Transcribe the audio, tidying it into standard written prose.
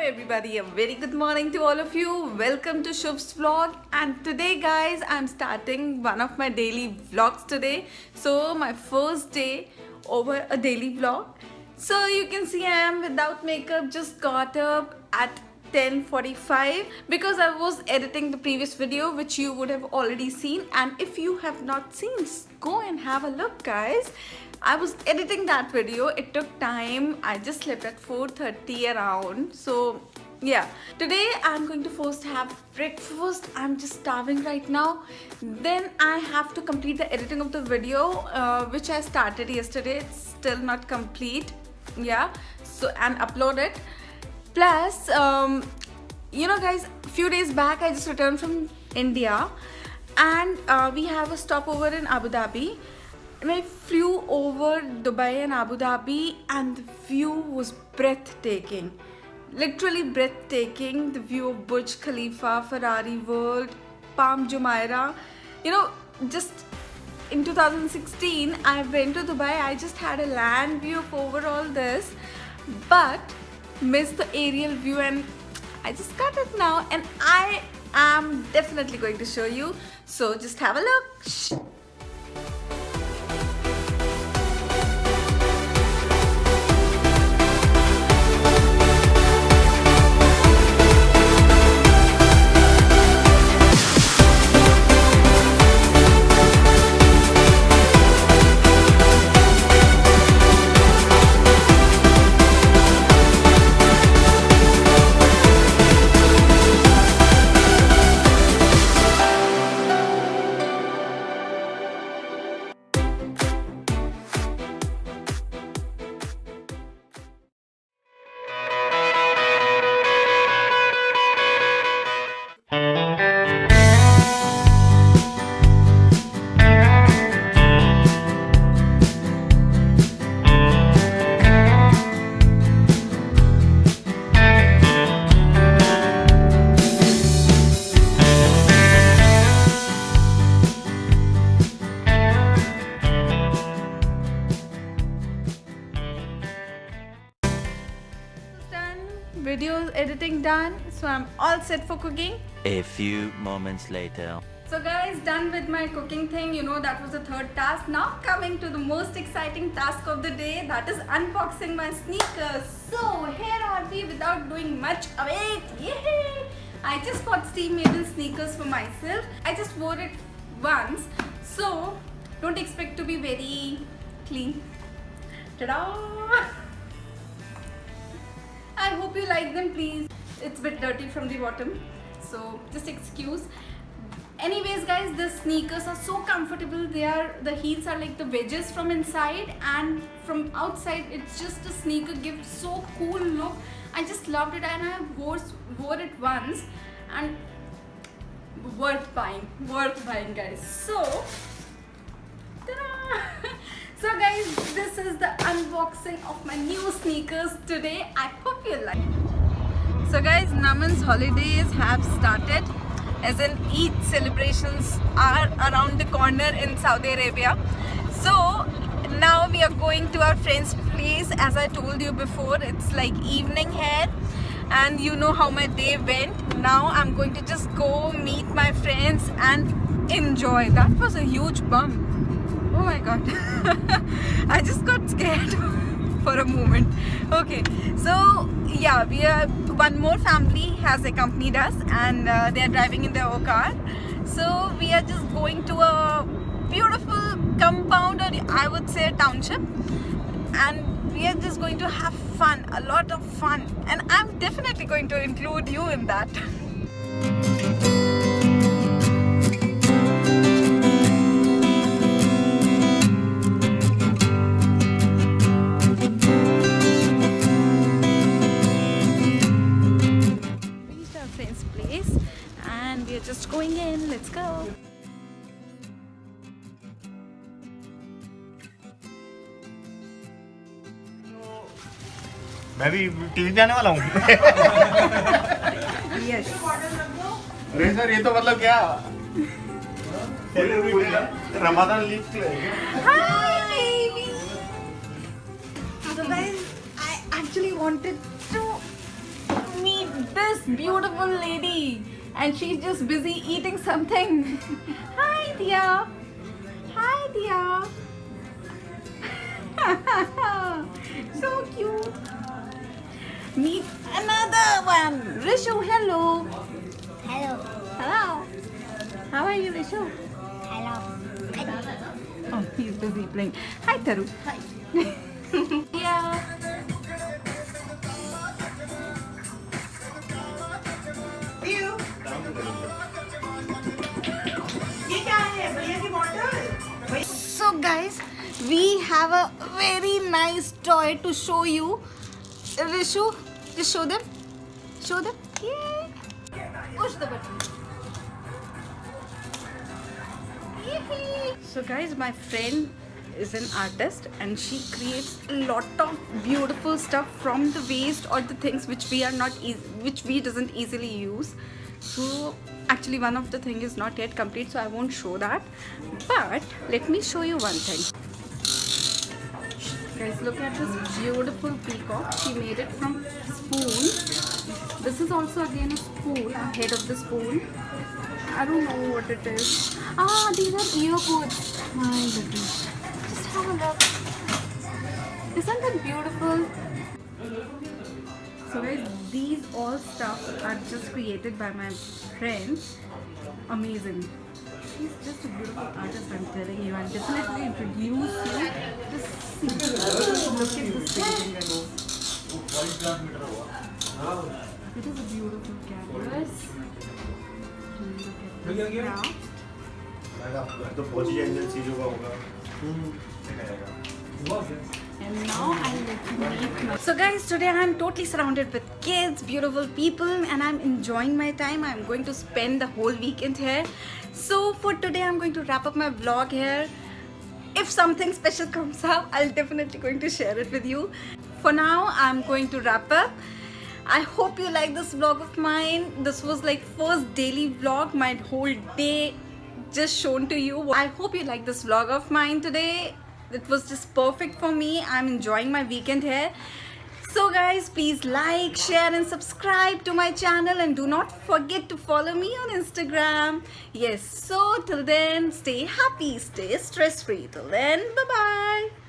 everybody, a very good morning to all of you. Welcome to Shubh's vlog, and today guys I'm starting one of my daily vlogs today. So my first day over a daily vlog. So you can see I am without makeup, just got up at 10:45 because I was editing the previous video which you would have already seen, and if you have not seen, go and have a look guys. I was editing that video, it took time. I just slept at 4:30 around. So yeah, today I'm going to first have breakfast. I'm just starving right now. Then I have to complete the editing of the video which I started yesterday. It's still not complete, yeah, so and upload it. Plus you know guys, a few days back I just returned from India, and we have a stopover in Abu Dhabi. And I flew over Dubai and Abu Dhabi, and the view was breathtaking, literally breathtaking. The view of Burj Khalifa, Ferrari World, Palm Jumeirah. You know, just in 2016 I went to Dubai. I just had a land view of over all this, but missed the aerial view, and I just got it now, and I am definitely going to show you. So just have a look. Shh. Video editing done, so I'm all set for cooking. A few moments later. So guys, done with my cooking thing. You know, that was the third task. Now coming to the most exciting task of the day, that is unboxing my sneakers. So here are we, without doing much await. Yay! I just bought Steve Madden sneakers for myself. I just wore it once, so don't expect to be very clean. Ta-da! I hope you like them, please. It's a bit dirty from the bottom, so just excuse. Anyways guys, the sneakers are so comfortable. The heels are like the wedges from inside, and from outside it's just a sneaker, gives so cool look. I just loved it, and I wore it once, and worth buying guys. So ta-da! So guys, this is the unboxing of my new sneakers today. I hope you like it. So guys, Naman's holidays have started, as in Eid celebrations are around the corner in Saudi Arabia. So now we are going to our friend's place. As I told you before, it's like evening here, and you know how my day went. Now I'm going to just go meet my friends and enjoy. That was a huge bump. Oh my god. I just got scared for a moment. Okay, so yeah, one more family has accompanied us, and they are driving in their own car. So we are just going to a beautiful compound, or I would say a township, and we are just going to have fun, a lot of fun, and I'm definitely going to include you in that. Just going in, let's go. मैं भी TV पे आने वाला हूँ। Yes. अरे sir, ये तो मतलब क्या? रमादान लीव के लिए। Hi baby. So guys, I actually wanted to meet beautiful lady and she's just busy eating something. Hi, Dia. Hi, Dia. So cute. Meet another one. Rishu, hello. Hello. Hello. How are you, Rishu? Hello. Oh, he's busy playing. Hi, Taru. Hi. Yeah. So guys, we have a very nice toy to show you. Rishu, just show them. Show them. Yay. Push the button. Yay. So guys, my friend is an artist and she creates a lot of beautiful stuff from the waste or the things which we are not which we doesn't easily use. So actually one of the thing is not yet complete, so I won't show that, but let me show you one thing. Guys, look at this beautiful peacock. She made it from spoon. This is also again a spoon, a head of the spoon. I don't know what it is. Ah, these are earbuds. My goodness. Just have a look. Isn't it beautiful? So guys, these all stuff are just created by my friend. Amazing. She's just a beautiful artist, I'm telling you. I'll definitely introduce you. Just see. Look at this painting, guys. It is a beautiful canvas. Look at this craft. तो पहुंच जाएंगे चीजों का होगा And now I'll let you meet my... So guys, today I'm totally surrounded with kids, beautiful people, and I'm enjoying my time. I'm going to spend the whole weekend here. So for today, I'm going to wrap up my vlog here. If something special comes up, I'll definitely going to share it with you. For now, I'm going to wrap up. I hope you like this vlog of mine. This was like first daily vlog, my whole day just shown to you. I hope you like this vlog of mine today. It was just perfect for me. I'm enjoying my weekend here. So guys, please like, share and subscribe to my channel and do not forget to follow me on Instagram. Yes, so till then, stay happy, stay stress free. Till then, bye bye.